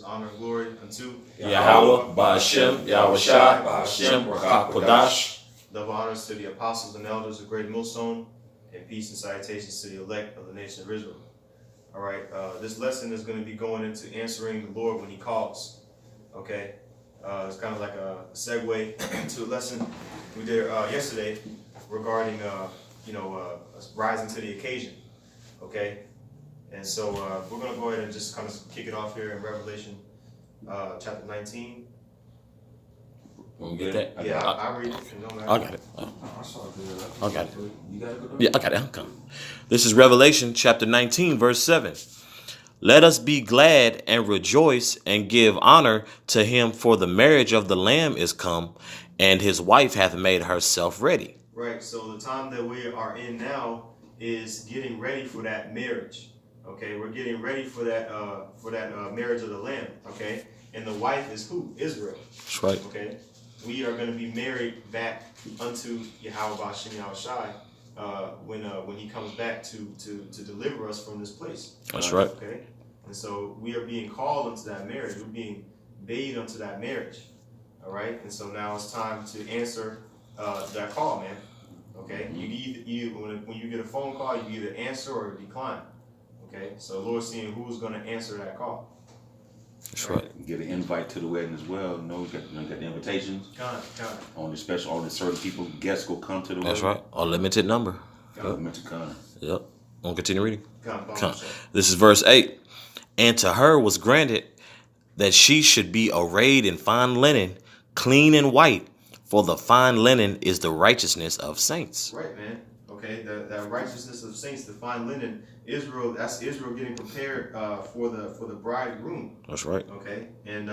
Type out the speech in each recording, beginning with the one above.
Honor and glory unto Yahweh, Ba'ashem, Yahushai, Ba'ashem, Rakakodash. Double honors to the apostles and elders of Great Millstone, and peace and salutations to the elect of the nation of Israel. All right, this lesson is going to be going into answering the Lord when He calls. Okay, it's kind of like a segue to a lesson we did yesterday regarding, rising to the occasion. Okay. And so we're going to go ahead and just kind of kick it off here in Revelation chapter 19. Want me to get that? Yeah, I read it. I got it. I got it. Yeah, I got it. I'm coming. This is Revelation chapter 19, verse 7. Let us be glad and rejoice and give honor to him, for the marriage of the Lamb is come, and his wife hath made herself ready. Right, so the time that we are in now is getting ready for that marriage. Okay, we're getting ready for that marriage of the Lamb. Okay, and the wife is who? Israel. That's right. Okay, we are going to be married back unto Yahweh Ba'ashem Yahushai when He comes back to deliver us from this place. That's right. Okay, and so we are being called into that marriage. We're being bathed unto that marriage. All right, and so now it's time to answer that call, man. Okay, when you get a phone call, you either answer or decline. Okay, so Lord's seeing who's going to answer that call. That's right. Get an invite to the wedding as well. You got the invitations. Got it. Only certain people, guests will come to the That's wedding. right. A limited number. Limited kind. Yep. Want to continue reading? Come. This is verse 8. And to her was granted that she should be arrayed in fine linen, clean and white, for the fine linen is the righteousness of saints. Right, man. Okay, that righteousness of saints, the fine linen, Israel. That's Israel getting prepared for the bridegroom. That's right. Okay, and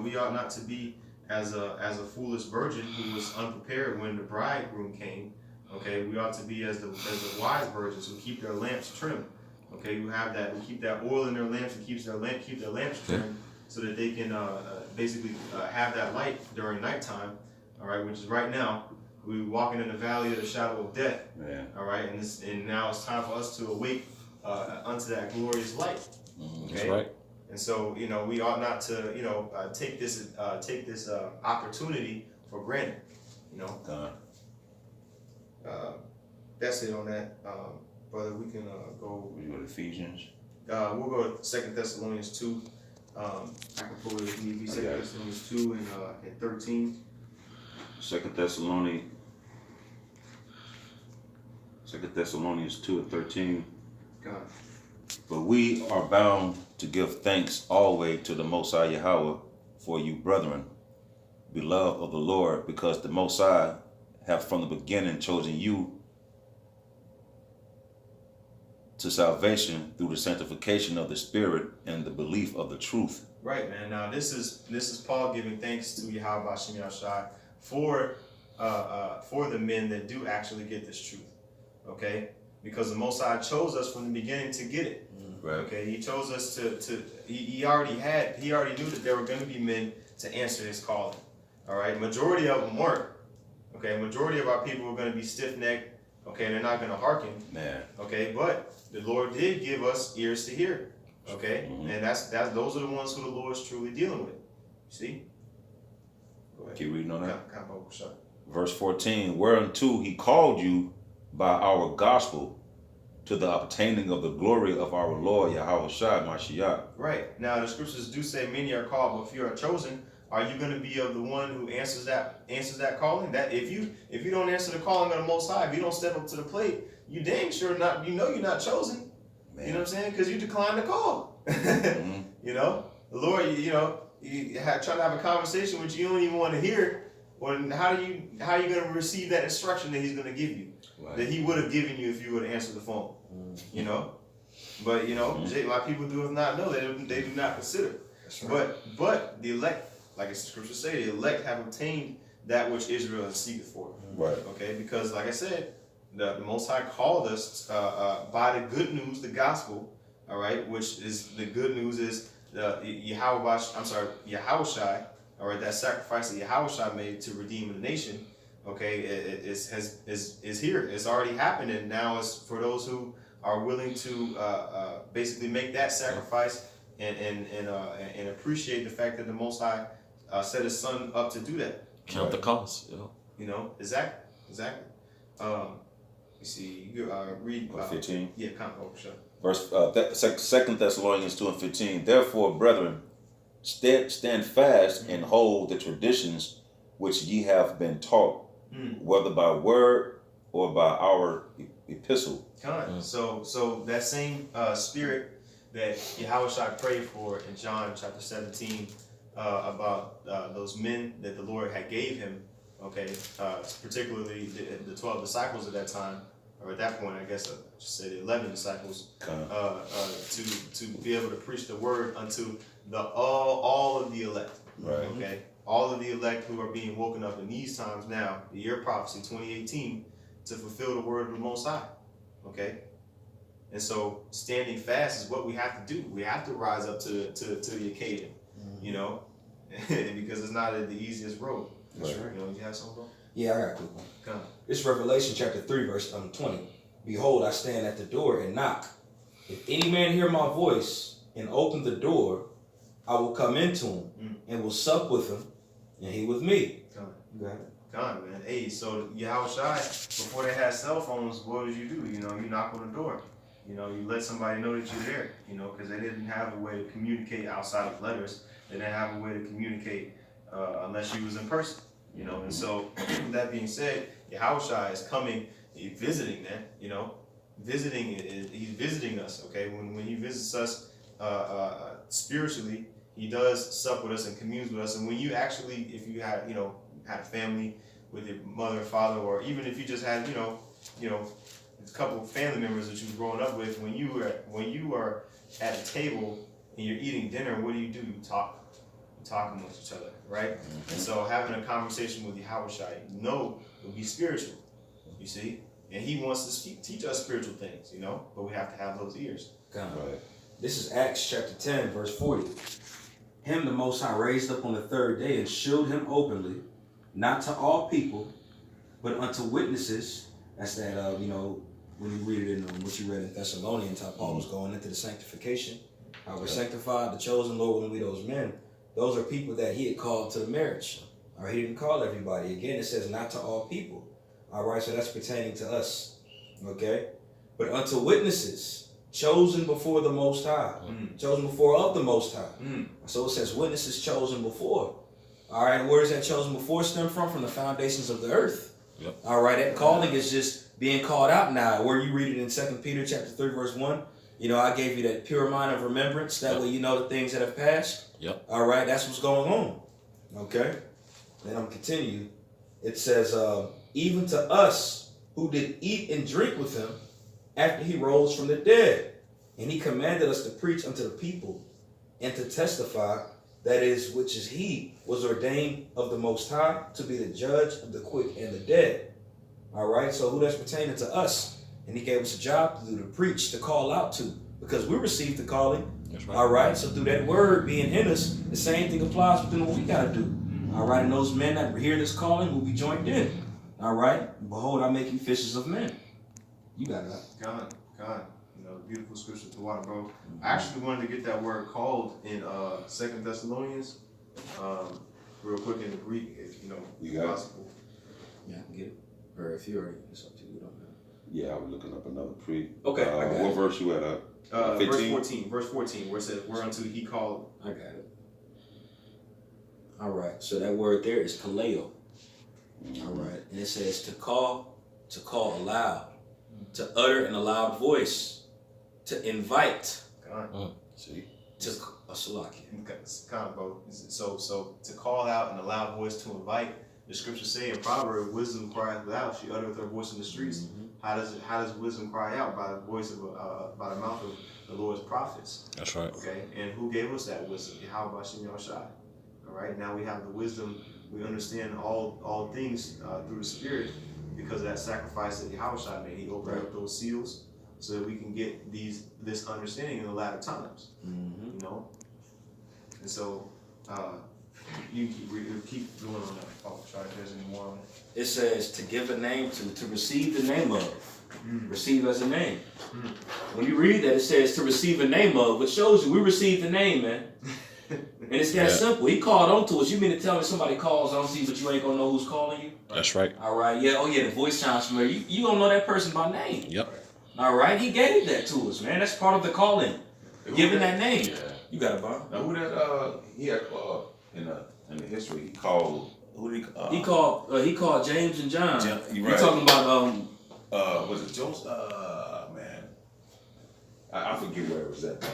we ought not to be as a foolish virgin who was unprepared when the bridegroom came. Okay, we ought to be as the wise virgins who keep their lamps trimmed. Okay, who keep that oil in their lamps and keep their lamps trimmed so that they can basically have that light during nighttime. All right, which is right now. We're walking in the valley of the shadow of death. Yeah. All right, and now it's time for us to awake unto that glorious light. Okay? That's right. And so we ought not to take this opportunity for granted. That's it on that, brother. We can go. We go to Ephesians. We'll go to 2 Thessalonians 2. I can pull it if need be. 2 Thessalonians 2 and 13. 2 Thessalonians 2 and 13. God. But we are bound to give thanks always to the Most High Yahweh for you, brethren, beloved of the Lord, because the Most High have from the beginning chosen you to salvation through the sanctification of the Spirit and the belief of the truth. Right, man. Now this is Paul giving thanks to Yahweh Ba'ashem Yahushai for the men that do actually get this truth. Okay, because the Most High chose us from the beginning to get it. Right. Okay, He chose us He already knew that there were going to be men to answer His calling. All right, majority of them weren't. Okay, majority of our people were going to be stiff-necked. Okay, they're not going to hearken. Man. Okay, but the Lord did give us ears to hear. Okay, and those are the ones who the Lord is truly dealing with. See? Go ahead. Keep reading on that. Sure. Verse 14, whereunto He called you by our gospel to the obtaining of the glory of our Lord Yahushua Mashiach. Right. Now the scriptures do say many are called, but few are chosen. Are you going to be of the one who answers that calling? That if you don't answer the calling of the Most High, if you don't step up to the plate, you dang sure not. You're not chosen. Man. You know what I'm saying? Because you declined the call. The Lord, you try to have a conversation with you don't even want to hear. Well, how are you going to receive that instruction that He's going to give you? Right. That He would have given you if you would have answered the phone. But a lot of people do not know that they do not consider. That's right. But the elect, like the scriptures say, the elect have obtained that which Israel is seeking for. Right. Okay, because like I said, the Most High called us by the good news, the gospel. All right, which is the good news is Yahushai. All right, that sacrifice that Yahushua made to redeem the nation. Okay, is here. It's already happened, and now it's for those who are willing to basically make that sacrifice and appreciate the fact that the Most High set His Son up to do that. Count the cost. Yeah. You know, exactly. You see, you read 15. Yeah, count. Oh, sure. Verse 2 Thessalonians 2:15. Therefore, brethren, stand fast and hold the traditions which ye have been taught, whether by word or by our epistle. So that same spirit that Yahushua prayed for in John chapter 17 about those men that the Lord had gave him, okay, particularly the 12 disciples at that time, or at that point, I guess I should say the 11 disciples, to be able to preach the word unto the all of the elect. Right. Okay, all of the elect who are being woken up in these times now, the year of prophecy 2018, to fulfill the word of the Most High. Okay, and so standing fast is what we have to do. We have to rise up to the occasion, you know, because it's not the easiest road. That's right. You know, you have something, bro? Yeah, I got a quick one. Come. It's Revelation chapter 3, verse 20. Behold, I stand at the door and knock. If any man hear my voice and open the door, I will come into him and will sup with him, and he with me. Come. You got it? Come, man. Hey, so Yahushua, before they had cell phones, what did you do? You know, you knock on the door. You know, you let somebody know that you're there. You know, because they didn't have a way to communicate outside of letters. They didn't have a way to communicate unless you was in person. You know, and so that being said, Yahushua is coming, he's visiting, man. You know, he's visiting us. Okay, when he visits us spiritually, he does sup with us and communes with us. And when you actually, if you had, you know, had a family with your mother and father, or even if you just had, you know, a couple of family members that you've grown up with, when you are at a table and you're eating dinner, what do? You talk amongst each other, right? And so having a conversation with Yahushua, will be spiritual, you see? And he wants to teach us spiritual things, you know, but we have to have those ears. Right. This is Acts chapter 10, verse 40. Him the Most High raised up on the third day and showed him openly, not to all people, but unto witnesses. That's that, you know, when you read it in what you read in Thessalonians, how Paul was going into the sanctification, how we're sanctified, the chosen, Lord, when we those men. Those are people that he had called to the marriage. All right, he didn't call everybody. Again, it says not to all people. All right, so that's pertaining to us. Okay? But unto witnesses, chosen before the Most High. Chosen before of the Most High. So it says witnesses chosen before. All right, where does that chosen before stem from? From the foundations of the earth. Yep. All right, that calling is just being called out now. Where you read it in 2 Peter chapter 3, verse 1. You know, I gave you that pure mind of remembrance. That way you know the things that have passed. Yep. All right, that's what's going on. Okay? Then I'm continue. It says, even to us who did eat and drink with him after he rose from the dead. And he commanded us to preach unto the people and to testify, that is, which is he was ordained of the Most High to be the judge of the quick and the dead. All right, so who that's pertaining to us? And he gave us a job to do, to preach, to call out to, because we received the calling. That's right. All right, so through that word being in us, the same thing applies within what we got to do. All right, and those men that hear this calling will be joined in. All right, behold, I make you fishers of men. You got that. God. You know, beautiful scripture to water, bro. I actually wanted to get that word called in 2 Thessalonians, real quick in the Greek, if possible. Yeah, I can get it. Or if you already, it's up to you. Don't know. Yeah, I was looking up another pre. Okay, I got what it. verse you at? 15? Verse 14, where it says, whereunto he called. I got it. All right, so that word there is kaleo. All right, and it says to call aloud, to utter in a loud voice, to invite. See? To Salaki. Bro. So to call out in a loud voice, to invite. The scriptures say in Proverbs, wisdom crieth without; she uttereth her voice in the streets. How does wisdom cry out? By the voice of by the mouth of the Lord's prophets. That's right. Okay, and who gave us that wisdom? Yahweh Shem Yahushai. All right, now we have the wisdom. We understand all things through the Spirit because of that sacrifice that Yahushua made. He opened up those seals so that we can get this understanding in the latter times. You know, and so You keep going on that. Oh, try if there's any more on it. It says to give a name to receive the name of. Receive as a name. When you read that, it says to receive a name of, which shows you we received the name, man. And it's that simple. He called on to us. You mean to tell me somebody calls on to you, but you ain't gonna know who's calling you? That's right. All right. Yeah. Oh yeah. The voice sounds familiar. You don't know that person by name. Yep. All right. He gave that to us, man. That's part of the calling. Giving that name. Yeah. You got it, Bob. Now who that he had in the history he called who did He called James and John. You You right. talking about was it Joseph? Man, I forget where it was at, man.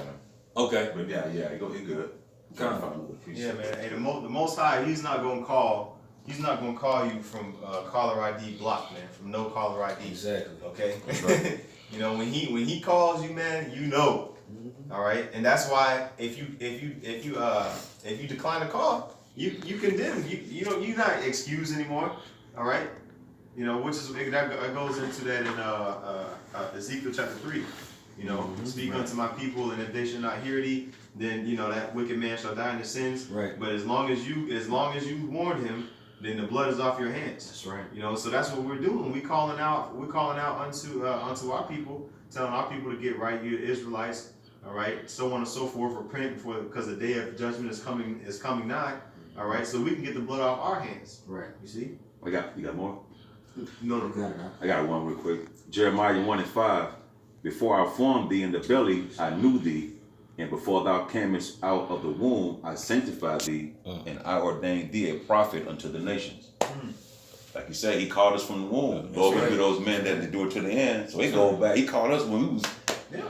Okay. But yeah, he good. Yeah, man. Hey, the Most High, He's not gonna call you from caller ID block, man. From no caller ID. Exactly. Okay. Right. You know, when he calls you, man, you know. All right, and that's why if you decline the call, you condemn. You know you're not excused anymore. All right. You know, which is that goes into that in Ezekiel chapter 3. You know, speak unto my people, and if they should not hear thee, then you know that wicked man shall die in his sins. Right. But as long as you warn him, then the blood is off your hands. That's right. You know, so that's what we're doing. We're calling out unto our people, telling our people to get right. You Israelites, all right, so on and so forth. Repent because the day of judgment is coming nigh. All right, so we can get the blood off our hands. Right. You see? You got more? No. I got one real quick. Jeremiah 1:5. Before I formed thee in the belly, I knew thee, and before thou camest out of the womb, I sanctified thee, and I ordained thee a prophet unto the nations. Like you said, he called us from the womb. Lord, we be those men that do it to the end. So he go back. He called us when we was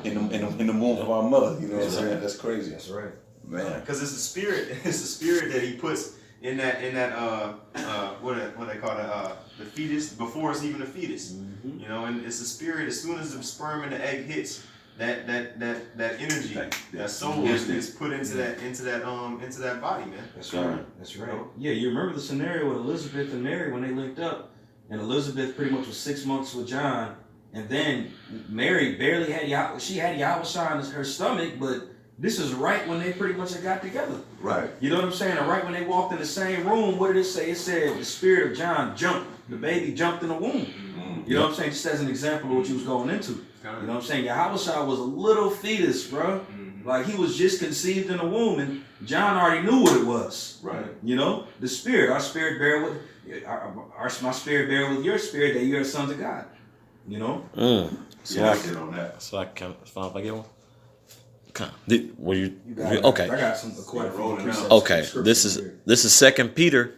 in the womb of our mother. You know what I'm saying? That's crazy. That's right. Man, because it's the spirit. It's the spirit that he puts in that what they call it, the fetus before it's even a fetus. You know, and it's the spirit. As soon as the sperm and the egg hits, that energy, that soul is put into that body, man. That's right. That's right. Yeah, you remember the scenario with Elizabeth and Mary when they linked up, and Elizabeth pretty much was 6 months with John, and then Mary barely had Yahushua in her stomach, but this is right when they pretty much got together. Right. You know what I'm saying? And right when they walked in the same room, what did it say? It said the spirit of John jumped. The baby jumped in the womb. You know what I'm saying? Just as an example of what you was going into. You know what I'm saying? Yahushua was a little fetus, bro. Like he was just conceived in the womb, and John already knew what it was. Right. You know, the spirit, our spirit bear with my spirit bear with your spirit that you are sons of God. You know. So I get on that. So I can fine if I get one. Okay. Okay. I got some quite a few precepts. Okay. This is 2 Peter,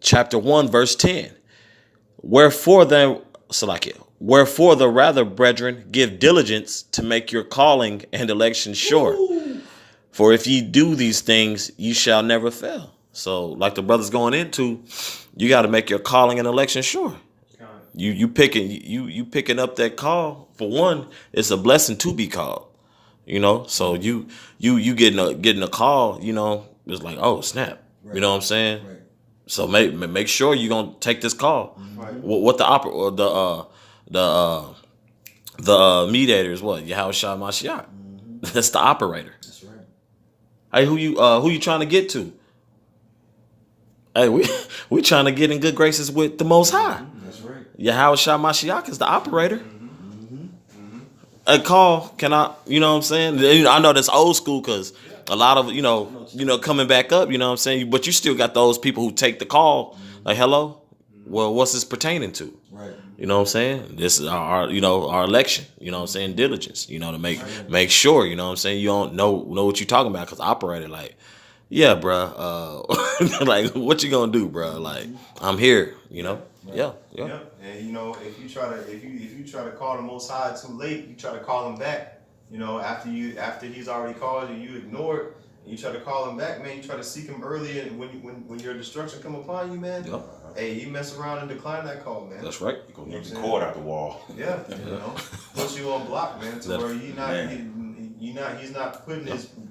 chapter 1, verse 10. Wherefore the rather, brethren, give diligence to make your calling and election sure. For if ye do these things, ye shall never fail. So, like the brother's going into, you got to make your calling and election sure. You picking up that call. For one, it's a blessing to be called. You know, so you getting a call. You know, it's like, oh snap. Right. You know what I'm saying? Right. So make sure you're gonna take this call. Right. What the mediator is what? Yahushua Mashiach. That's the operator. That's right. Hey, who you trying to get to? Hey, we trying to get in good graces with the Most High. That's right. Yahushua Mashiach is the operator. A call, can I? You know what I'm saying? I know that's old school because a lot of you know coming back up. You know what I'm saying? But you still got those people who take the call. Like, hello, well, what's this pertaining to? Right. You know what I'm saying? This is our election. You know what I'm saying? Diligence. You know, to make sure. You know what I'm saying? You don't know what you're talking about because operator like. Yeah, bro. Like, what you gonna do, bro? Like, I'm here. You know. Right. Yeah. And you know, if you try to call the Most High too late, you try to call him back. You know, after he's already called you, you ignore it. And you try to call him back, man. You try to seek him early, and when your destruction come upon you, man. Yep. Hey, you mess around and decline that call, man. That's right. You gonna get the cord out the wall. Yeah. You know, put you on block, man, to where he's not putting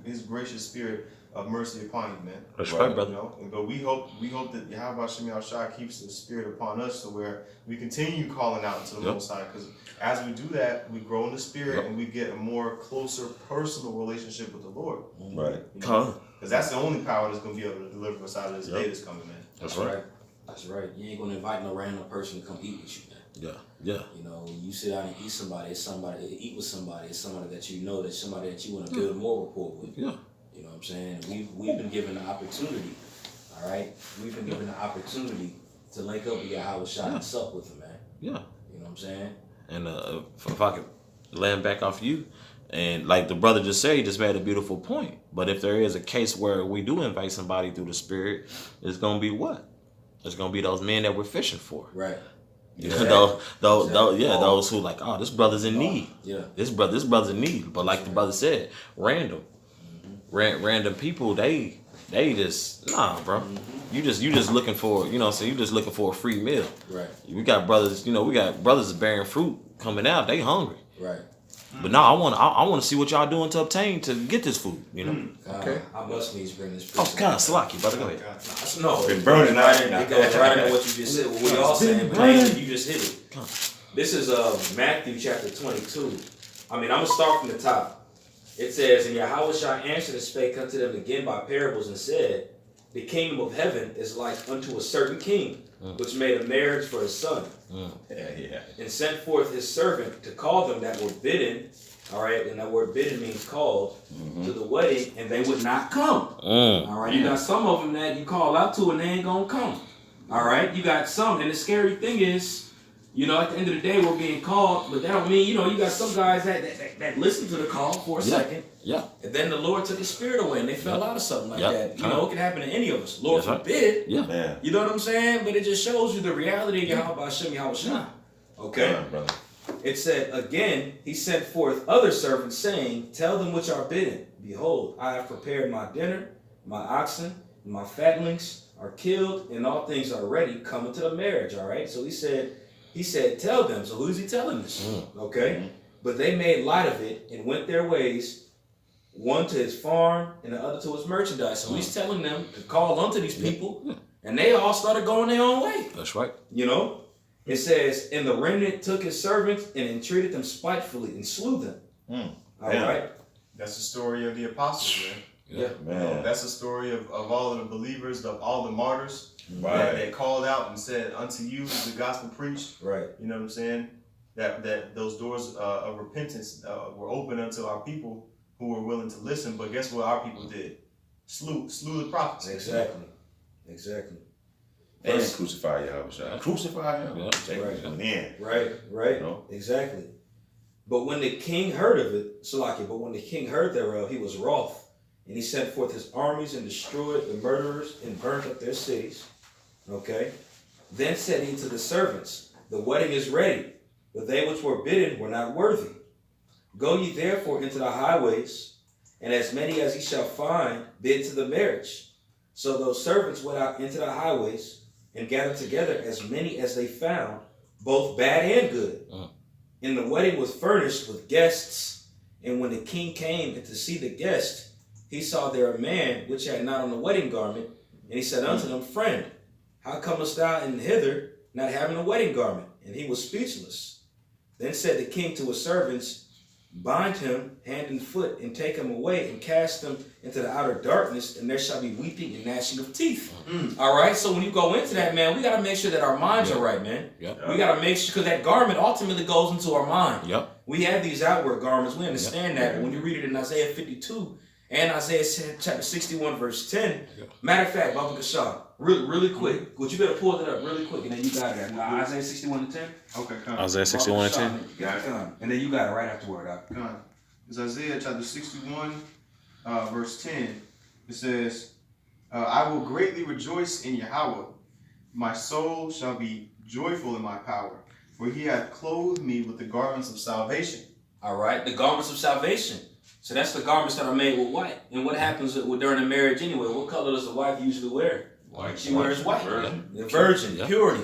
his gracious spirit of mercy upon you, man. That's right, brother. You know, but we hope that Yahweh Shem Yahushua keeps the spirit upon us, to where we continue calling out to the Most High. Because as we do that, we grow in the spirit and we get a more closer personal relationship with the Lord. Right. Because Because that's the only power that's going to be able to deliver us out of this day that's coming, man. That's right. That's right. You ain't gonna invite no random person to come eat with you, man. Yeah. You know, when you sit down and eat eat with somebody, it's somebody that you know, that's somebody that you want to build more rapport with. Yeah. You know what I'm saying? We've been given the opportunity, all right? We've been given the opportunity to link up with Yahweh Shai and sup with him, man. Yeah. You know what I'm saying? And if I could land back off you, and like the brother just said, he just made a beautiful point. But if there is a case where we do invite somebody through the Spirit, it's gonna be what? It's gonna be those men that we're fishing for. Right. Those who like, oh, this brother's in need. Yeah. This brother's in need. But like the brother said, random people, they just bro. You just looking for, you know what I'm saying, you just looking for a free meal. Right. We got brothers bearing fruit coming out, they hungry. Right. But no, I want to see what y'all doing to obtain to get this food, you know. Okay. I must needs bring this. Oh, God, Salaki, brother, go ahead. No, Been burning out. It goes right into what you just said. What we all saying, but you just hit it. This is Matthew chapter 22. I mean, I'm gonna start from the top. It says, and Yahweh Shai answered and spake unto them again by parables and said, the kingdom of heaven is like unto a certain king, which made a marriage for his son, and sent forth his servant to call them that were bidden. All right, and that word bidden means called to the wedding, and they would not come. All right, you got some of them that you call out to and they ain't gonna come. All right, you got some, and the scary thing is, you know, at the end of the day, we're being called, but that don't mean, you know, you got some guys that listen to the call for a second. Yeah. And then the Lord took his spirit away and they fell out of something like that. You know, it can happen to any of us. Lord forbid. Yeah. Yeah. You know what I'm saying? But it just shows you the reality of Yahweh Hashem Yahweh Shai. Okay? Yeah, brother. It said, again, he sent forth other servants, saying, tell them which are bidden. Behold, I have prepared my dinner, my oxen, and my fatlings are killed, and all things are ready, coming to the marriage. All right? So he said, tell them. So who's he telling this? Okay? But they made light of it and went their ways, one to his farm and the other to his merchandise. So he's telling them to call unto these people, and they all started going their own way. That's right. You know? It says, and the remnant took his servants and entreated them spitefully and slew them. All right? That's the story of the apostles, man. Yeah. Man. That's the story of all of the believers, of all the martyrs that called out and said, unto you is the gospel preached. Right. You know what I'm saying? That those doors of repentance were open unto our people who were willing to listen. But guess what our people did? Slew the prophets. Exactly. And crucify Yahweh. Crucify him. Yeah. Right. You know? Exactly. But when the king heard of it, but when the king heard thereof, he was wroth. And he sent forth his armies and destroyed the murderers and burnt up their cities. Okay. Then said he to the servants, the wedding is ready, but they which were bidden were not worthy. Go ye therefore into the highways, and as many as ye shall find, bid to the marriage. So those servants went out into the highways and gathered together as many as they found, both bad and good. And the wedding was furnished with guests. And when the king came and to see the guest, he saw there a man which had not on the wedding garment. And he said unto them, friend, how comest thou in hither, not having a wedding garment? And he was speechless. Then said the king to his servants, bind him hand and foot, and take him away, and cast him into the outer darkness, and there shall be weeping and gnashing of teeth. All right, so when you go into that, man, we got to make sure that our minds are right, man. We got to make sure, because that garment ultimately goes into our mind. We have these outward garments. We understand that. But when you read it in Isaiah 52 and Isaiah chapter 61, verse 10, matter of fact, Baba Kashan, really quick, but you better pull it up really quick, and then you got it. Isaiah 61 and 10? Okay, come on. Isaiah 61 and 10. Got it. And then you got it right afterward. It's Isaiah chapter 61, verse 10. It says, I will greatly rejoice in Yahweh. My soul shall be joyful in my power, for he hath clothed me with the garments of salvation. All right, the garments of salvation. So that's the garments that are made with white. And what happens during a marriage anyway? What color does the wife usually wear? White. She wears white. The virgin, purity.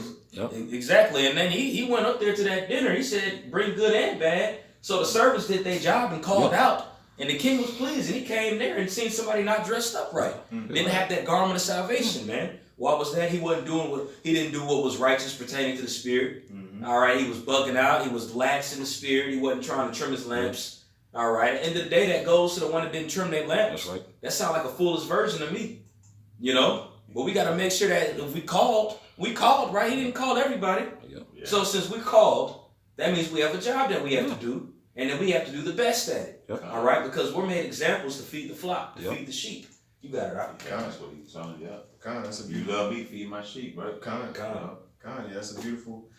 Exactly. And then he went up there to that dinner. He said, bring good and bad. So the servants did their job and called out. And the king was pleased. And he came there and seen somebody not dressed up right. Didn't have that garment of salvation, man. What was that? He didn't do what was righteous pertaining to the spirit. All right. He was bugging out. He was lax in the spirit. He wasn't trying to trim his lamps. All right. And the day that goes to the one that didn't trim their lamps. That's right. That sounds like a foolish version to me. You know? But we got to make sure that if we called, right? He didn't call everybody. Yeah. So since we called, that means we have a job that we have to do, and then we have to do the best at it. Yep. All right? Because we're made examples to feed the flock, to Yep. feed the sheep. You got it, right? That's what he's telling you. Con, that's a You beautiful. love me, feed my sheep, right? Con, yeah, that's a beautiful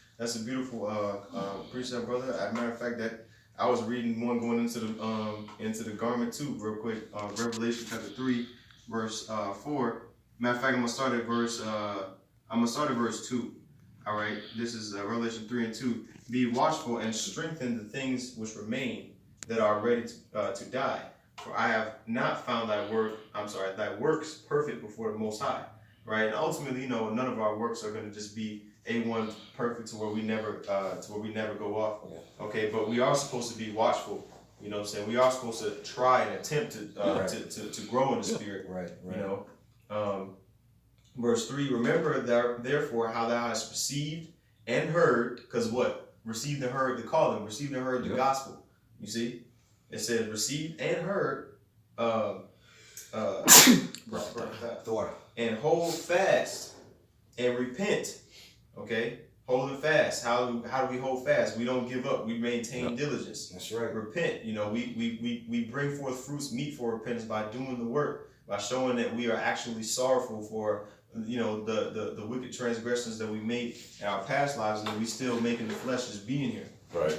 precept, brother. As a matter of fact, that I was reading one going into the garment too, real quick. Revelation chapter 3, verse 4. Matter of fact, I'm gonna start at verse 2. All right, this is Revelation 3 and 2. Be watchful and strengthen the things which remain that are ready to die. For I have not found thy works perfect before the Most High. Right, and ultimately, none of our works are going to just be A1 perfect to where we never go off. Yeah. Okay, but we are supposed to be watchful. You know what I'm saying? We are supposed to try and attempt to grow in the spirit. Right. You know, verse 3. Remember therefore how thou hast received and heard, because what? Received and heard the calling, received and heard the gospel. You see, it says received and heard. And hold fast and repent. Okay, holding fast. How do we hold fast? We don't give up. We maintain diligence. That's right. Repent. We bring forth fruits meet for repentance by doing the work, by showing that we are actually sorrowful for the wicked transgressions that we made in our past lives, and that we still making the flesh just being here. Right.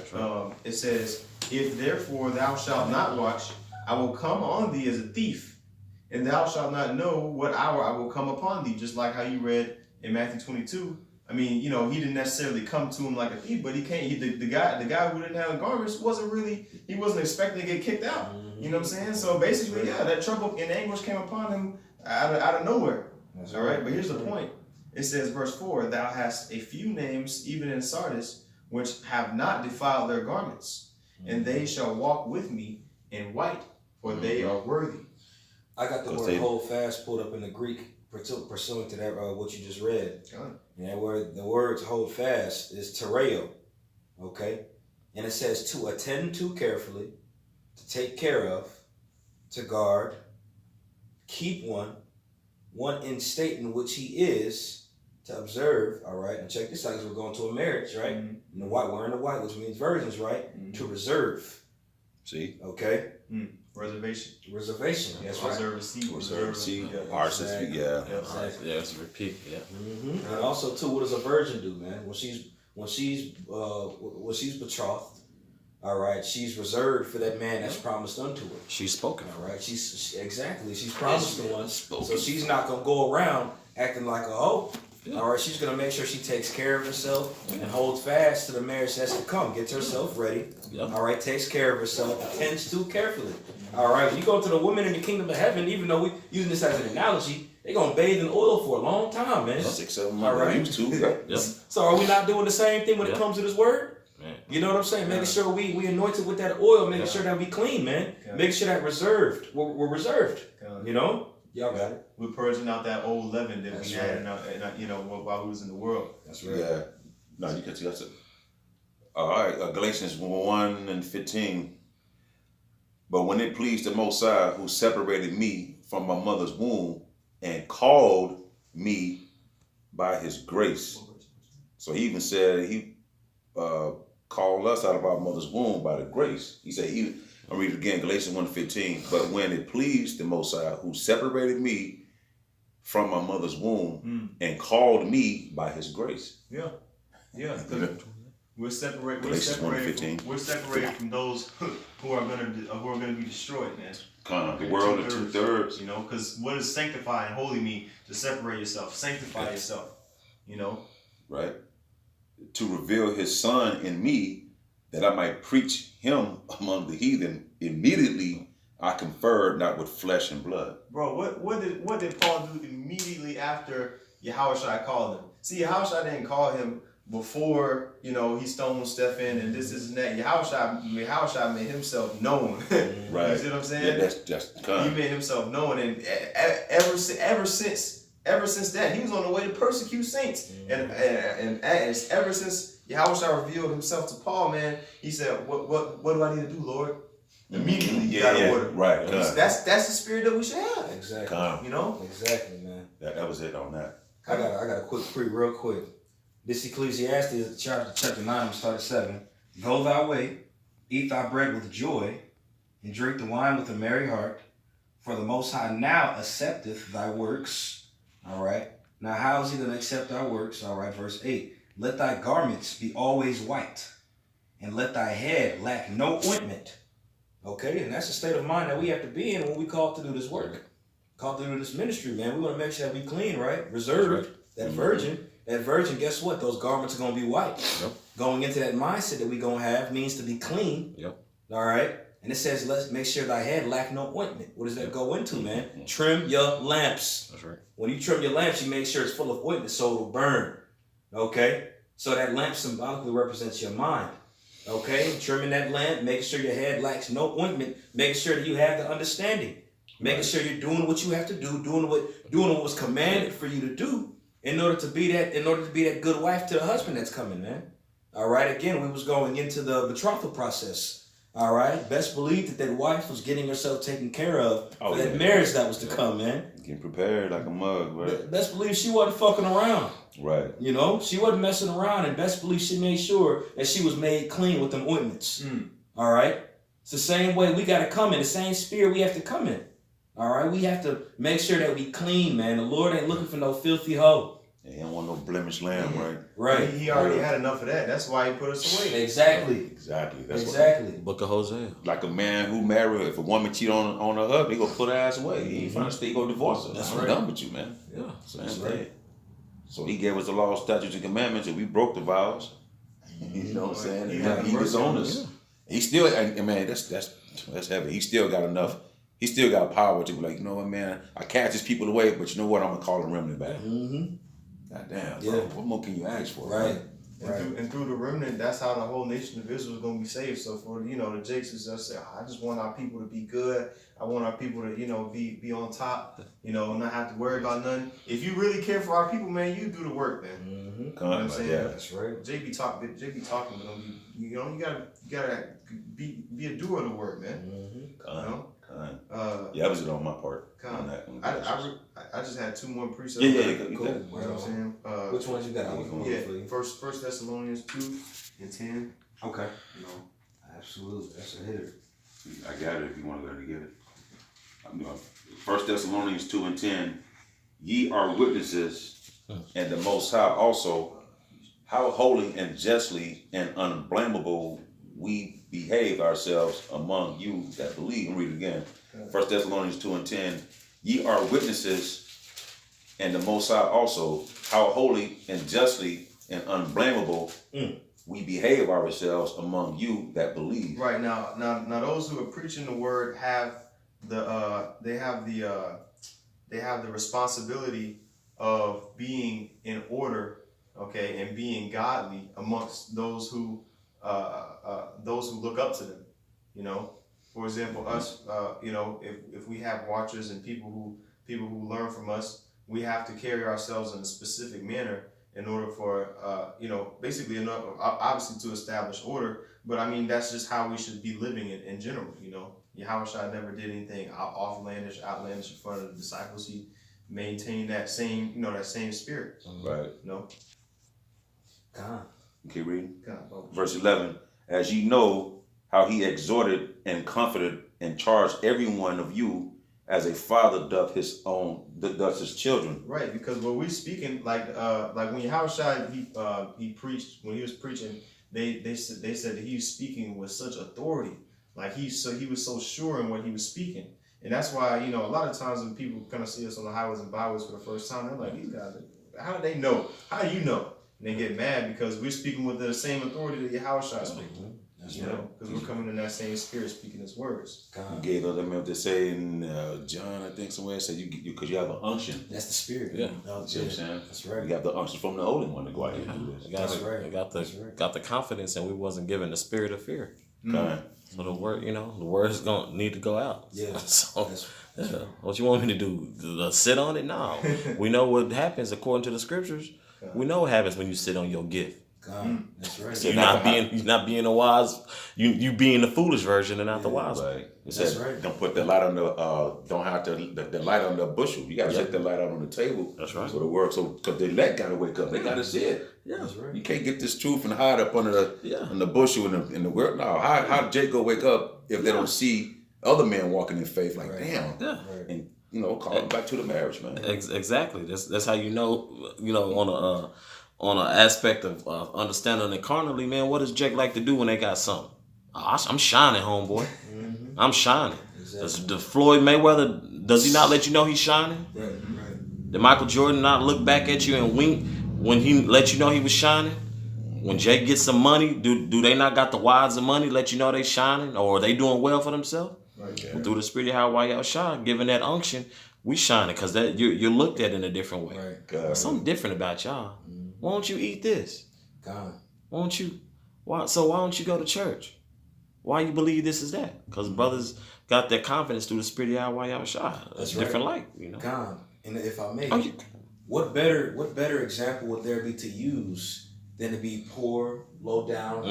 It says, if therefore thou shalt not watch, I will come on thee as a thief. And thou shalt not know what hour I will come upon thee. Just like how you read in Matthew 22. I mean, he didn't necessarily come to him like a thief, but he came. The guy who didn't have the garments wasn't expecting to get kicked out. You know what I'm saying? So basically, that trouble and anguish came upon him out of nowhere. That's all right, but here's the point. It says, verse 4, thou hast a few names, even in Sardis, which have not defiled their garments, and they shall walk with me in white, for they are worthy. I got the word hold fast pulled up in the Greek pursuant to that what you just read. And that word, the words hold fast is tereo. Okay? And it says to attend to carefully, to take care of, to guard, keep one in state in which he is, to observe, all right? And check this out, because we're going to a marriage, right? And the white, we're in the white, which means virgins, right? To reserve. See? Okay? Reservation. That's right. Reserve seat. Yeah. Yeah, it's a repeat. Yeah. Mm-hmm. And also too, what does a virgin do, man? When she's betrothed, all right, she's reserved for that man that's promised unto her. She's spoken. All right, she's promised the one. So she's not gonna go around acting like a hoe. Yeah. All right, she's gonna make sure she takes care of herself and holds fast to the marriage that's to come. Gets herself ready. Yep. All right, takes care of herself, attends to carefully. All right, when you go to the women in the kingdom of heaven, even though we using this as an analogy, they're gonna bathe in oil for a long time, man. 6-7 months. All right. Used to. Yep. So are we not doing the same thing when it comes to this word? Man. You know what I'm saying? Making sure we anointed with that oil, making sure that we clean, man. Making sure that we're reserved. You know? Y'all got it. We're purging out that old leaven that we had, while we was in the world. That's right. Yeah. No, you can see that's it. All right, Galatians 1:15. But when it pleased the Most High, who separated me from my mother's womb and called me by his grace. So he even said he called us out of our mother's womb by the grace. He said, I'll read it again, Galatians 1:15. But when it pleased the Most High, who separated me from my mother's womb and called me by his grace. Yeah. We're separated. We're separated from those who are gonna be destroyed, man. The world of 2/3. Because what does sanctify and holy mean? To separate yourself, sanctify yourself. Right. To reveal his Son in me, that I might preach him among the heathen. Immediately I conferred not with flesh and blood. Bro, what did Paul do immediately after Yahushua called him? See, Yahushua didn't call him before, he stoned Stephen and this and that. Yahushua made himself known. Right. You see what I'm saying? Yeah, that's he made himself known, and ever since that, he was on the way to persecute saints. And ever since Yahushua revealed himself to Paul, man, he said, what do I need to do, Lord? immediately you got to order. Right. That's the spirit that we should have. Exactly. You know? Exactly, man. That was it on that. I got a real quick. This Ecclesiastes chapter 9, I'm start at 7. Go thy way, eat thy bread with joy, and drink the wine with a merry heart. For the Most High now accepteth thy works. All right. Now, how is he going to accept our works? All right, verse 8. Let thy garments be always white, and let thy head lack no ointment. Okay, and that's the state of mind that we have to be in when we call to do this work. Called to do this ministry, man. We want to make sure that we clean, right? Reserved. That virgin, guess what? Those garments are going to be white. Yep. Going into that mindset that we're going to have means to be clean. Yep. All right? And it says, let's make sure thy head lack no ointment. What does that go into, man? Trim your lamps. That's right. When you trim your lamps, you make sure it's full of ointment so it'll burn. Okay? So that lamp symbolically represents your mind. Okay? Trimming that lamp, making sure your head lacks no ointment, making sure that you have the understanding. Making sure you're doing what you have to do, doing what was commanded for you to do in order to be that good wife to the husband that's coming, man. All right. Again, we was going into the betrothal process. All right. Best believe that wife was getting herself taken care of for that marriage that was to come, man. Getting prepared like a mug, right? Best believe she wasn't fucking around. Right. You know, she wasn't messing around, and best believe she made sure that she was made clean with them ointments. All right. It's the same way we got to come in, the same spirit we have to come in. All right, we have to make sure that we clean, man. The Lord ain't looking for no filthy hoe. Yeah, he don't want no blemished lamb, right? Right. He already had enough of that. That's why he put us away. Exactly. That's exactly. Book of Hosea. Like a man who married, if a woman cheat on her husband, he gonna put her ass away. He ain't finna stay, he gonna divorce her. That's right. done with you, man. Yeah. Same thing. So he gave us the law, statutes, and commandments, and we broke the vows. You know what I'm saying? He disowned us. Yeah. He still, and man, that's heavy. He still got enough. He still got power to be like, you know what, man? I cast these people away, but you know what? I'm gonna call the remnant back. God damn, bro. What more can you ask for? Right. And through the remnant, that's how the whole nation of Israel is going to be saved. So for the Jakes is just say, I just want our people to be good. I want our people to be on top. Not have to worry about nothing. If you really care for our people, man, you do the work, man. You know what I'm saying? Yeah, that's right. Jake be talking, but you gotta be a doer of the work, man. That was it on my part. On that. I just had two more precepts. Cool. You know what I'm saying? Which ones you got? First Thessalonians 2 and 10. Okay. Absolutely. That's a hitter. I got it if you want to go to get it. 1 Thessalonians 2 and 10. Ye are witnesses, and the Most High also, how holy and justly and unblameable we behave ourselves among you that believe. Read it again. 1 Thessalonians 2 and 10. Ye are witnesses, and the Most High also, how holy and justly and unblameable we behave ourselves among you that believe. Right now, those who are preaching the word have the responsibility of being in order, okay, and being godly amongst those who look up to them. For example, us, if we have watchers and people who learn from us, we have to carry ourselves in a specific manner in order for, basically, obviously to establish order. But I mean, that's just how we should be living in general. Yahushua never did anything outlandish in front of the disciples. He maintained that same spirit. Right. God. Keep reading. Verse 11. As ye know how he exhorted and comforted and charged every one of you as a father doth his children. Right, because when we speaking like when Yahushua he preached, when he was preaching, they said that he was speaking with such authority. Like he was so sure in what he was speaking. And that's why, a lot of times when people kind of see us on the highways and byways for the first time, they're like, these guys, how do they know? How do you know? And they get mad because we're speaking with the same authority that Yahushua is speaking. That's because we're coming in that same spirit speaking his words. You gave them to say in John, I think somewhere, said because you have an unction. That's the spirit. Yeah. See what I'm saying? That's right. You have the unction from the Holy One to go out here and do this. Got the confidence, and we wasn't given the spirit of fear. So the word is gonna need to go out. Yeah. So what you want me to do? Sit on it? No. We know what happens according to the scriptures. We know what happens when you sit on your gift. God, that's right. You're not being a wise. You being the foolish version and not the wise. Right. That's Said, right. Don't put the light on don't have the light on the bushel. You got to set the light out on the table. That's right. So the work, because the elect got to wake up. They got to see it. Yeah. That's right. You can't get this truth and hide up under the bushel in the world. No, how Jake go wake up if they don't see other men walking in faith? Like, damn. Yeah. Right. And call them back to the marriage, man. Exactly. That's how you know on an aspect of understanding it carnally, man. What does Jake like to do when they got something? I'm shining, homeboy. Mm-hmm. I'm shining. Exactly. Does Floyd Mayweather, does he not let you know he's shining? Right. Right. Did Michael Jordan not look back at you and wink when he let you know he was shining? When Jake gets some money, do they not got the wads of money let you know they shining, or are they doing well for themselves? Right. Yeah. Well, through the spirit of how why y'all shine, given that unction, we shining because that you're looked at in a different way. Right. God. Something different about y'all. Why don't you eat this? God. Why don't you? Why don't you go to church? Why you believe this is that? Because brothers got that confidence through the spirit of Yahweh Yahushua. That's A different light, God. And if I may, Oh, what better example would there be to use than to be poor, low down,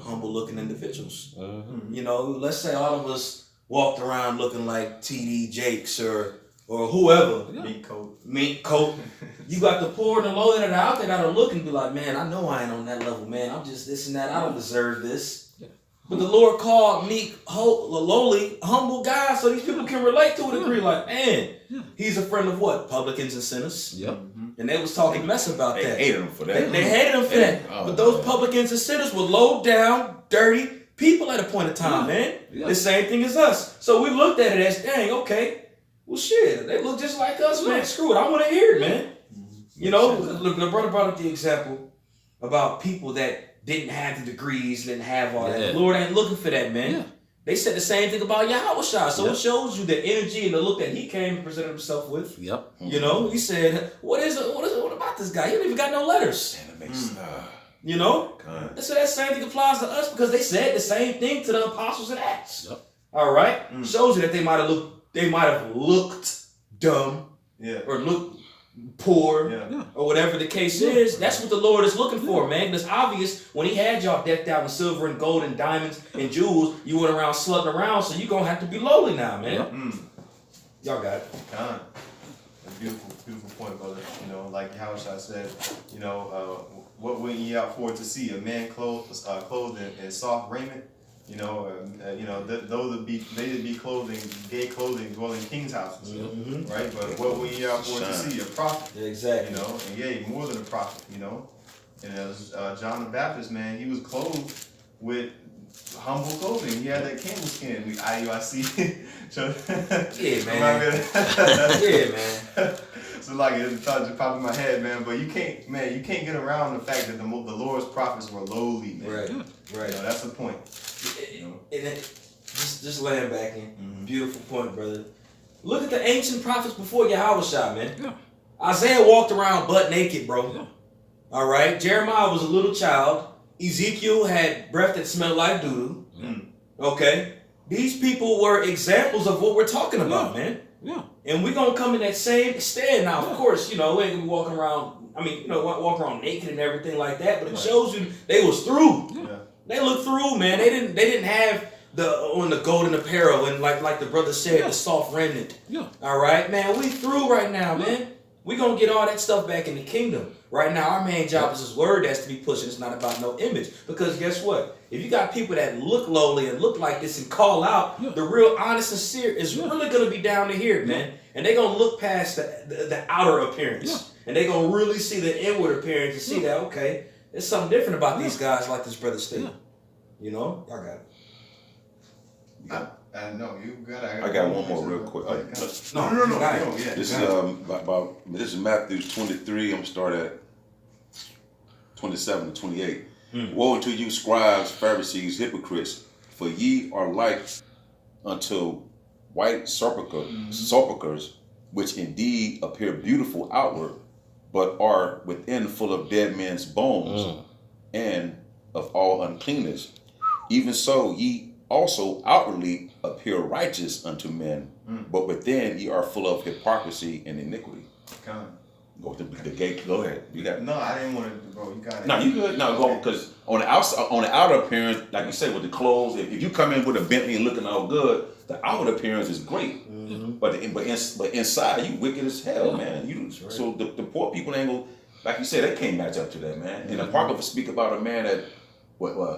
humble looking individuals? Let's say all of us walked around looking like TD Jakes or whoever. Meat coat. You got the poor and the low that are out there that are looking and be like, man, I know I ain't on that level, man. I'm just this and that. I don't deserve this. Yeah. But the Lord called meek, lowly, humble guys so these people can relate to a degree. Like, man, he's a friend of what? Publicans and sinners. Yep. And they was talking mess about They that. hated him for that. They hated him for that. Oh, but those man. publicans and sinners were low down, dirty people at a point in time, man. Yeah. The same thing as us. So we looked at it as, dang, okay, well, shit, they look just like us, man. Screw it, I want to hear it, man. Look, the brother brought up the example about people that didn't have the degrees, didn't have all that. The Lord ain't looking for that, man. Yeah. They said the same thing about Yahushua. So it shows you the energy and the look that he came and presented himself with. Yep. He said, what about this guy? He don't even got no letters. Man, that makes God. So that same thing applies to us because they said the same thing to the apostles in Acts. Yep. All right? Shows you that they might have looked dumb. Yeah. Or looked poor, or whatever the case is. That's what the Lord is looking for, man. It's obvious when he had y'all decked out in silver and gold and diamonds and jewels, you went around slutting around, so you're going to have to be lowly now, man. Y'all got it. God. A beautiful point, brother. Like Yahushua said, what went ye out for to see? A man clothed in soft raiment? Though they be gay clothing dwell in king's houses, right? But what were ye out for to see? A prophet, exactly. And yea, more than a prophet, And as John the Baptist, man, he was clothed with humble clothing. He had that camel skin. IUIC. Yeah, man. Yeah, man. So it thought just popped in my head, man. But you can't get around the fact that the Lord's prophets were lowly, man. Right. That's the point. Just laying back in. Beautiful point, brother. Look at the ancient prophets before Yahushua, man. Yeah. Isaiah walked around butt naked, bro. Yeah. All right. Jeremiah was a little child. Ezekiel had breath that smelled like doo-doo. Okay. These people were examples of what we're talking about, man. Yeah. And we're going to come in that same stand. Now, of course, we ain't going to be walking around, walk around naked and everything like that, but it shows you they was through. Yeah. They looked through, man. They didn't have the golden apparel and like the brother said, the soft remnant. Yeah. All right, man. We through right now, man. We gonna get all that stuff back in the kingdom. Right now, our main job is this word that's to be pushing. It's not about no image. Because guess what? If you got people that look lowly and look like this and call out, the real honest and sincere is really gonna be down to here, man. And they gonna look past the outer appearance. And they gonna really see the inward appearance and see that, okay, there's something different about these guys like this brother Steve. Y'all got it. No, you got it. I got one more real quick. No. Yeah, this is Matthew 23. I'm gonna start at 27 to 28. Woe unto you, scribes, Pharisees, hypocrites, for ye are like unto white sepulchres, which indeed appear beautiful outward, but are within full of dead men's bones and of all uncleanness. Even so, ye also outwardly appear righteous unto men, but within ye are full of hypocrisy and iniquity. Go to the gate. Go ahead. You got. No, I didn't want to, bro. You got it. No, you good. No, go because on the outside, on the outer appearance, like you said, with the clothes, if you come in with a Bentley and looking all good, the outward appearance is great. But inside, you wicked as hell, man. So the poor people ain't gonna, like you said, they can't match up to that, man. And the Apocrypha speak about a man that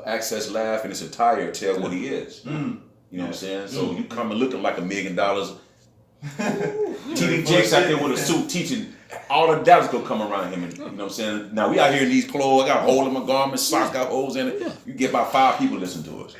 access laugh and his attire tell what he is. You know what I'm saying? So you come and looking like $1 million. TD Jakes out there with a suit teaching. All the doubts gonna come around him, and you know what I'm saying. Now we out here in these clothes. I got a hole in my garments, socks got holes in it. You get about 5 people listen to us.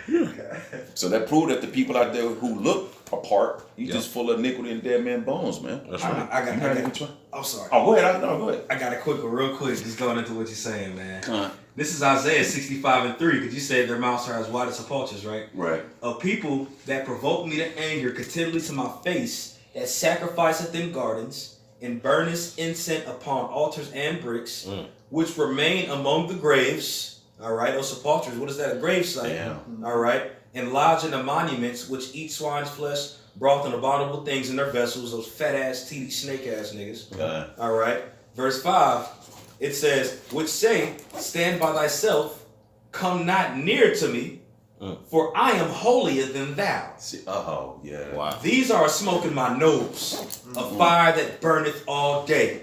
So that proved that the people out there who look apart, you just full of iniquity and dead man bones, man. That's right. I'm sorry. Oh, go ahead. No, go ahead. I got a quick one, real quick, just going into what you're saying, man. This is Isaiah 65:3, because you said their mouths are as wide as sepulchres, right? Right. A people that provoke me to anger continually to my face, that sacrificeth in gardens, and burneth incense upon altars and bricks, which remain among the graves. All right, those sepulchres. What is that? A grave site. Yeah. All right, and lodge in the monuments, which eat swine's flesh, broth, and abominable things in their vessels. Those fat ass, teedy, snake ass niggas. All right. Verse 5, it says, which say, stand by thyself, come not near to me, for I am holier than thou. Yeah. Wow. These are a smoke in my nose, a fire that burneth all day.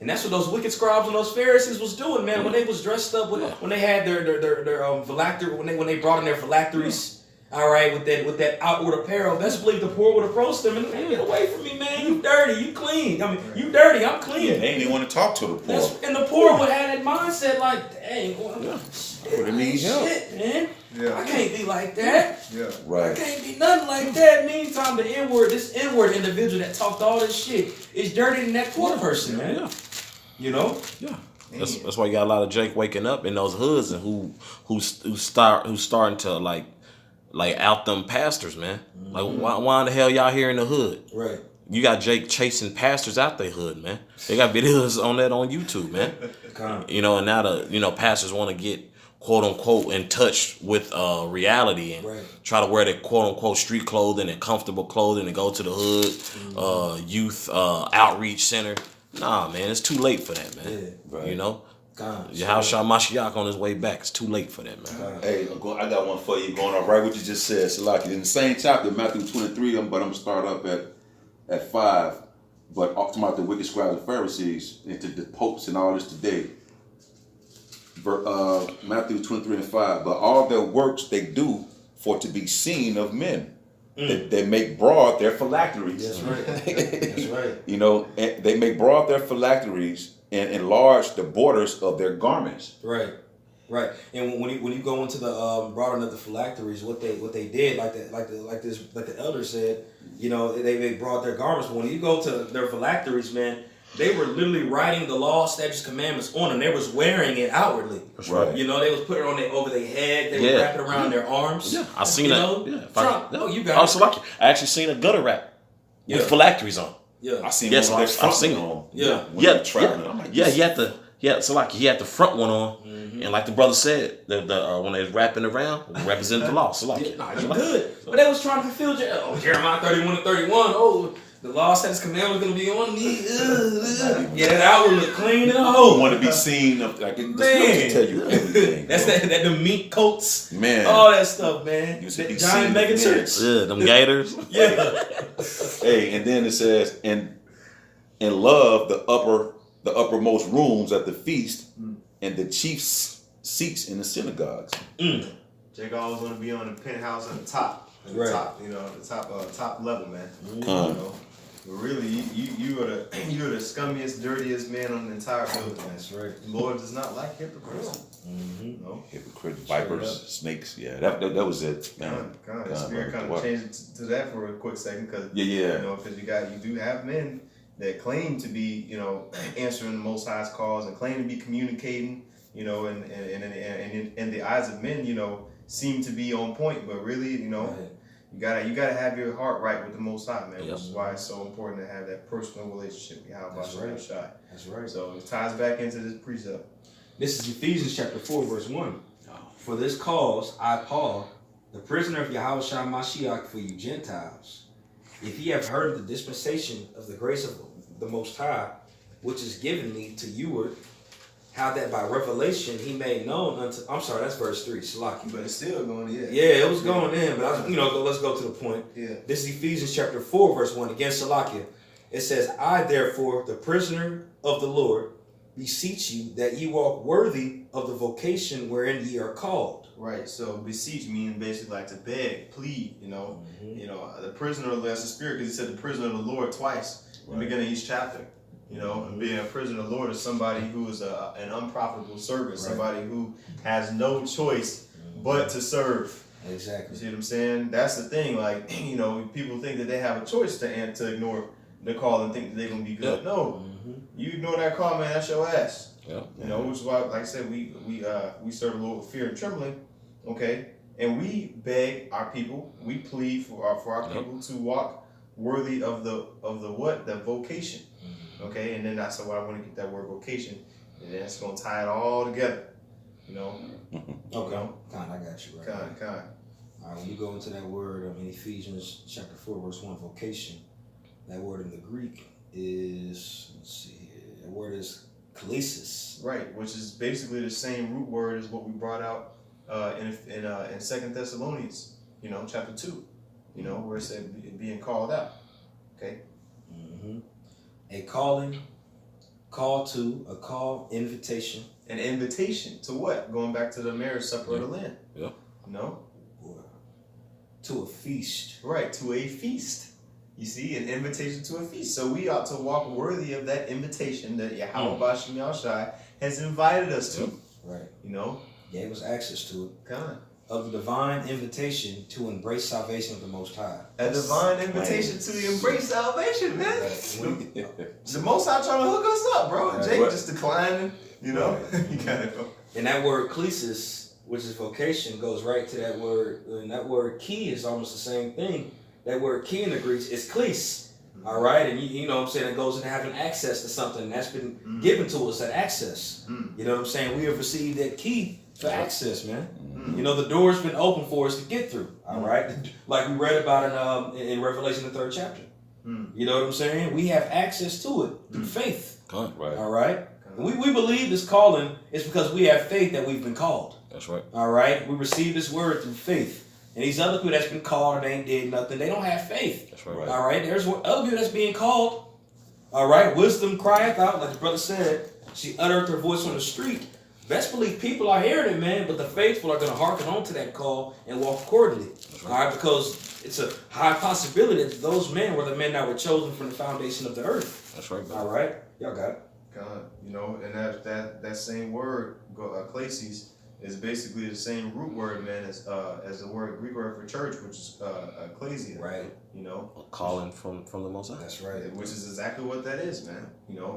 And that's what those wicked scribes and those Pharisees was doing, man. When they was dressed up, when they had their phylactery, when they brought in their phylacteries, all right, with that outward apparel, best believe the poor would approach them and hey, get away from me, man. You dirty, you clean. I mean, you dirty, I'm clean. Yeah, they ain't even want to talk to the poor. And the poor would have that mindset like, dang, They need help. shit, man. Yeah. I can't be like that. Yeah. I Right. can't be nothing like that. Meantime, this inward individual that talked all this shit is dirtier than that poor person, man. Yeah. You know? Yeah. That's why you got a lot of Jake waking up in those hoods and who's starting to like out them pastors, man. Like why in the hell y'all here in the hood? Right. You got Jake chasing pastors out their hood, man. They got videos on that on YouTube, man. You know, and now the pastors want to get quote unquote in touch with reality and try to wear their quote unquote street clothing and comfortable clothing and go to the hood youth outreach center. Nah, man, it's too late for that, man. Yeah. You know, Yahushua Mashiach on his way back. It's too late for that, man. Hey, I got one for you. Going off right what you just said, Salaki. In the same chapter, Matthew 23, but I'm gonna start up at 5. But talking about the wicked scribes and Pharisees and to the popes and all this today. Matthew 23 and 5. But all their works they do for to be seen of men. They make broad their phylacteries. That's right. That's right. You know, and they make broad their phylacteries and enlarge the borders of their garments. Right. Right. And when you go into the broadening of the phylacteries, what they did, like the elder said, you know, they brought their garments. But when you go to their phylacteries, man, they were literally writing the law, statutes, commandments on them. They was wearing it outwardly. Right. You know, they was putting it over their head. They were wrapping it around their arms. Yeah, I seen that. Know? Yeah, you got it. I actually seen a gutter wrap with phylacteries on. Yeah. I seen Yes, one of their I've seen it. on. Yeah. When traveling. I'm like, So like he had the front one on, and like the brother said, when they was wrapping around, represented the law. So like, you good. But they was trying to fulfill Jeremiah 31:31. Oh, the law, statutes, commandments going to be on me. Yeah, that outward look clean and whole. Want to be seen? Like Man. the tell you everything. That's that the meat coats, man. all that stuff, man. Used to That be giant seen, mega man. church. yeah, them gators. Yeah. Hey, and then it says, and love the uppermost rooms at the feast, and the chief seats in the synagogues. Jake always want to be on the penthouse at the top. At the top, you know, at the top level, man. You know, but really, you are the scummiest, dirtiest man on the entire building. That's right. The Lord does not like hypocrites. No. Hypocrite, vipers, snakes. Yeah, that was it. Man. The spirit kind of changed to that for a quick second, because you know, because you do have men that claim to be, you know, answering the Most High's calls and claim to be communicating, you know, and in the eyes of men, you know, seem to be on point, but really, you know, you gotta have your heart right with the Most High, man. Which is why it's so important to have that personal relationship with Yahweh. That's right. So it ties back into this precept. This is Ephesians chapter 4, verse 1. For this cause, I, Paul, the prisoner of Yahushua Mashiach for you Gentiles, if ye have heard of the dispensation of the grace of the Most High, which is given me to you, how that by revelation he made known unto. I'm sorry, that's verse 3. Salaki. But it's still going, Yeah, it was going in, but let's go to the point. Yeah. This is Ephesians chapter 4, verse 1. Again, Salakia. It says, I therefore, the prisoner of the Lord, beseech you that ye walk worthy of the vocation wherein ye are called. Right. So beseech means basically like to beg, plead. The prisoner of the Spirit, because he said the prisoner of the Lord twice in the beginning of each chapter. And being a prisoner of the Lord is somebody who is an unprofitable servant, somebody who has no choice but to serve. Exactly. You see what I'm saying? That's the thing. Like, people think that they have a choice to ignore the call and think that they're gonna be good. No, you ignore that call, man. That's your ass. Yeah. Which is why, like I said, we serve the Lord with fear and trembling. Okay, and we beg our people, we plead for our people to walk worthy of the vocation. Okay, and then that's why I want to get that word vocation, and then it's gonna tie it all together. Okay. Kind, I got you. Right. Kind. All right, when you go into that word in Ephesians chapter 4, verse 1, vocation, that word in the Greek is, let's see here, that word is kalesis. Right, which is basically the same root word as what we brought out in 2 Thessalonians, chapter 2, where it said being called out. Okay. A calling, call to, a call, invitation. An invitation to what? Going back to the marriage supper of the Lamb. Yeah. To a feast. Right, to a feast. You see, an invitation to a feast. So we ought to walk worthy of that invitation that Yahweh Bashim Yahushai has invited us to. Right. Gave us access to it. God. Of the divine invitation to embrace salvation of the Most High. A divine invitation to embrace salvation, man. The Most High trying to hook us up, bro. Right. Jake just declining, you gotta go. And that word klesis, which is vocation, goes right to that word. And that word key is almost the same thing. That word key in the Greek is klis. All right, and you know what I'm saying, it goes into having access to something that's been given to us, that access. You know what I'm saying? We have received that key for access, man. The door's been open for us to get through. All right, like we read about in Revelation, the 3rd chapter. You know what I'm saying? We have access to it through faith. Right. All right, and we believe this calling is because we have faith that we've been called. That's right. All right, we receive this word through faith. And these other people that's been called and ain't did nothing, they don't have faith. That's right. All right, there's other people that's being called. All right, wisdom crieth out, like the brother said. She uttered her voice on the street. Best believe people are hearing it, man, but the faithful are going to hearken on to that call and walk accordingly. Right. All right, because it's a high possibility that those men were the men that were chosen from the foundation of the earth. That's right, man. All right, y'all got it. God, and that same word, klesis, is basically the same root word, man, as the Greek word for church, which is ecclesia. Right. A calling from the Most High. That's right. Which is exactly what that is, man.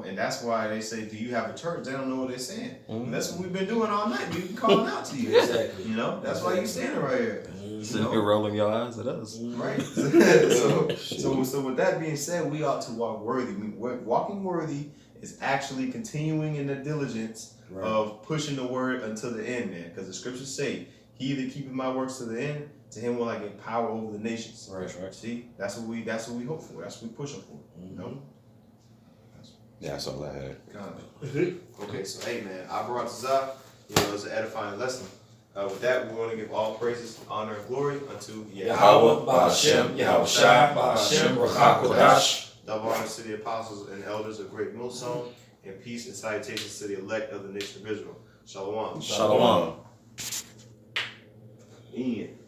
And that's why they say, do you have a church? They don't know what they're saying. And that's what we've been doing all night. We've been calling out to you. Exactly. That's why you're standing right here. Sitting here rolling your eyes at us. Right. So with that being said, we ought to walk worthy. Walking worthy is actually continuing in the diligence of pushing the word until the end, man. Because the scriptures say, he that keepeth my works to the end, to him will I give power over the nations. Right. See, that's what we hope for. That's what we pushing for. Yeah, that's all I had. Okay, so hey, man, I brought this up. It was an edifying lesson. With that, we want to give all praises, honor, and glory unto Yahweh, Ba'ashem, Yahushai, Ba'ashem, Rachakodash. Double honor to the apostles and elders of Great Millstone, and peace and salutations to the elect of the nation of Israel. Shalom. Shalom. Ian.